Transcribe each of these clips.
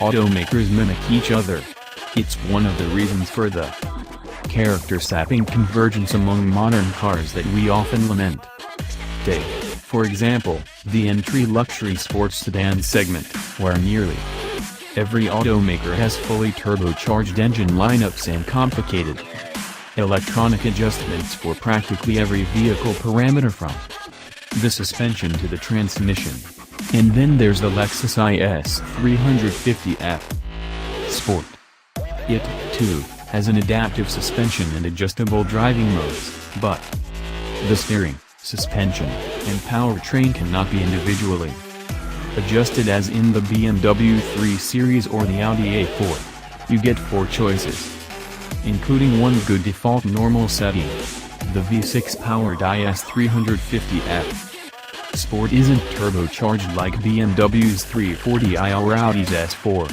Automakers mimic each other. It's one of the reasons for the character-sapping convergence among modern cars that we often lament. Take, for example, the entry luxury sports sedan segment, where nearly every automaker has fully turbocharged engine lineups and complicated electronic adjustments for practically every vehicle parameter from the suspension to the transmission. And then there's the Lexus IS350 F Sport. It, too, has an adaptive suspension and adjustable driving modes, but the steering, suspension, and powertrain cannot be individually adjusted as in the BMW 3 Series or the Audi A4. You get 4 choices, including one good default normal setting. The V6-powered IS350F Sport isn't turbocharged like BMW's 340i or Audi's S4,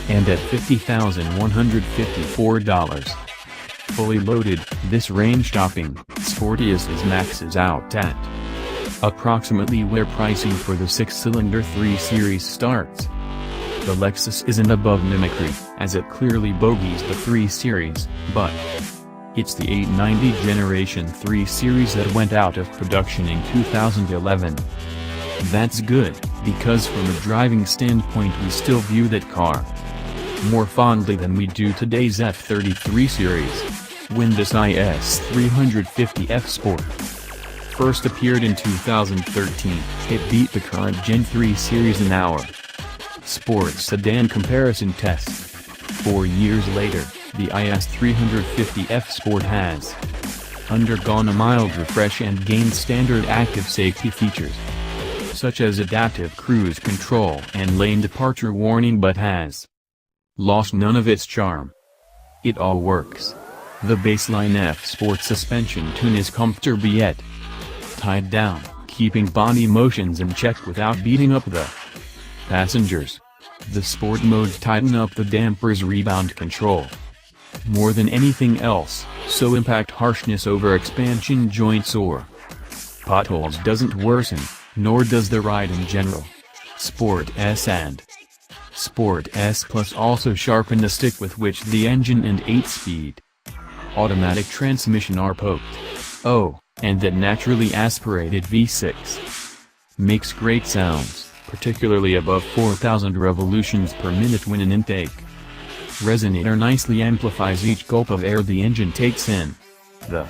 and at $50,154. Fully loaded, this range-topping Sport is maxes out at approximately where pricing for the 6-cylinder 3 Series starts. The Lexus isn't above mimicry, as it clearly bogies the 3 Series, but it's the 890 Generation 3 Series that went out of production in 2011. That's good, because from a driving standpoint we still view that car more fondly than we do today's F33 Series. When this IS350 F Sport first appeared in 2013, it beat the current Gen 3 Series in our sports sedan comparison test. 4 years later, the IS350 F Sport has undergone a mild refresh and gained standard active safety features, such as adaptive cruise control and lane departure warning, but has lost none of its charm. It all works. The baseline F Sport suspension tune is comfortable yet tied down, keeping body motions in check without beating up the passengers. The sport modes tighten up the damper's rebound control more than anything else, so impact harshness over expansion joints or potholes doesn't worsen, nor does the ride in general. Sport S and Sport S Plus also sharpen the stick with which the engine and 8-speed automatic transmission are poked. Oh, and that naturally aspirated V6 makes great sounds, particularly above 4,000 revolutions per minute when an intake resonator nicely amplifies each gulp of air the engine takes in. The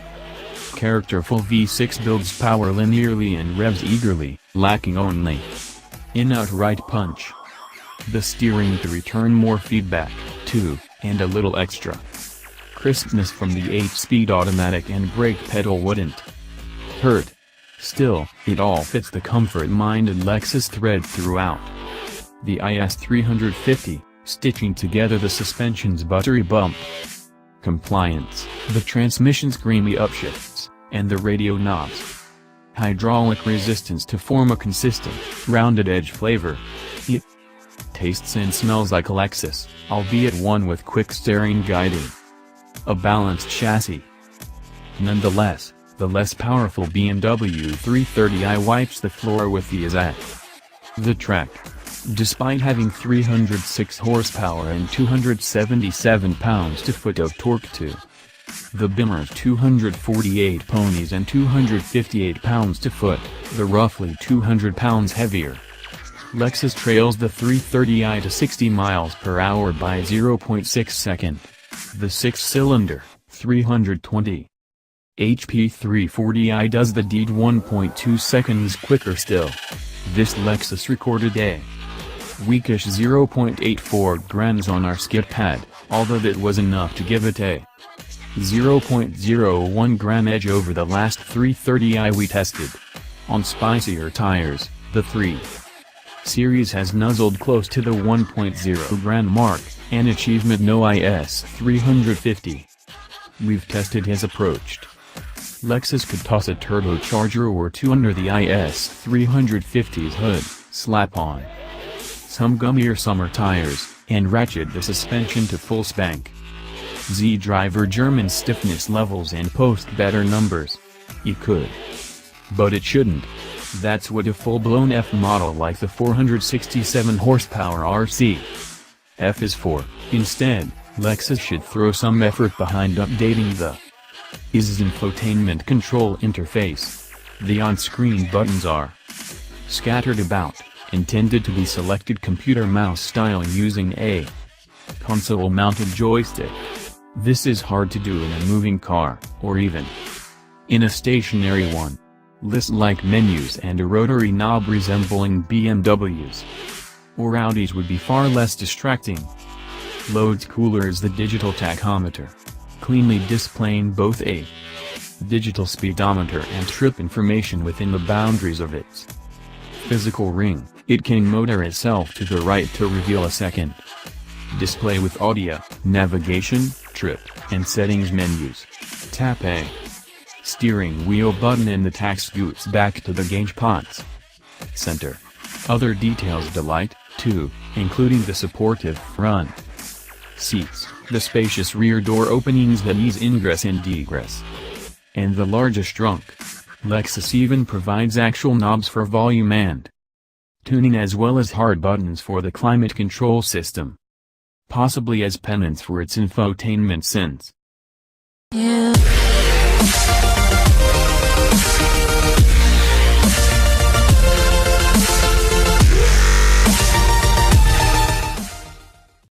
characterful V6 builds power linearly and revs eagerly, lacking only in outright punch. The steering to return more feedback, too, and a little extra crispness from the 8-speed automatic and brake pedal wouldn't hurt. Still, it all fits the comfort-minded Lexus thread throughout. The IS350, stitching together the suspension's buttery bump compliance, the transmission's creamy upshifts, and the radio knob's hydraulic resistance to form a consistent, rounded edge flavor. It tastes and smells like a Lexus, albeit one with quick steering guiding. A balanced chassis. Nonetheless, the less powerful BMW 330i wipes the floor with ease at the track. Despite having 306 horsepower and 277 pounds-to-foot of torque to the Bimmer's 248 ponies and 258 pounds-to-foot, the roughly 200 pounds heavier Lexus trails the 330i to 60 miles per hour by 0.6 seconds. The 6-cylinder, 320 HP 340i does the deed 1.2 seconds quicker still. This Lexus recorded a weakish 0.84 grams on our skid pad, although that was enough to give it a 0.01 gram edge over the last 330i we tested. On spicier tires, the 3 Series has nuzzled close to the 1.0 gram mark, an achievement no IS350 we've tested has approached. Lexus could toss a turbocharger or two under the IS350's hood, slap on some gummier summer tires, and ratchet the suspension to full spank. Z driver German stiffness levels and post better numbers. It could. But it shouldn't. That's what a full-blown F model like the 467 horsepower RC F is for. Instead, Lexus should throw some effort behind updating the IS's infotainment control interface. The on-screen buttons are scattered about, intended to be selected computer mouse style using a console-mounted joystick. This is hard to do in a moving car, or even in a stationary one. List-like menus and a rotary knob resembling BMW's or Audis would be far less distracting. Loads cooler is the digital tachometer, cleanly displaying both a digital speedometer and trip information within the boundaries of its physical ring. It can motor itself to the right to reveal a second display with audio, navigation, trip, and settings menus. Tap a steering wheel button and the tach scoots back to the gauge pots center. Other details delight, too, including the supportive front seats, the spacious rear door openings that ease ingress and egress, and the largest trunk. Lexus even provides actual knobs for volume and tuning as well as hard buttons for the climate control system. Possibly as penance for its infotainment sins. Yeah.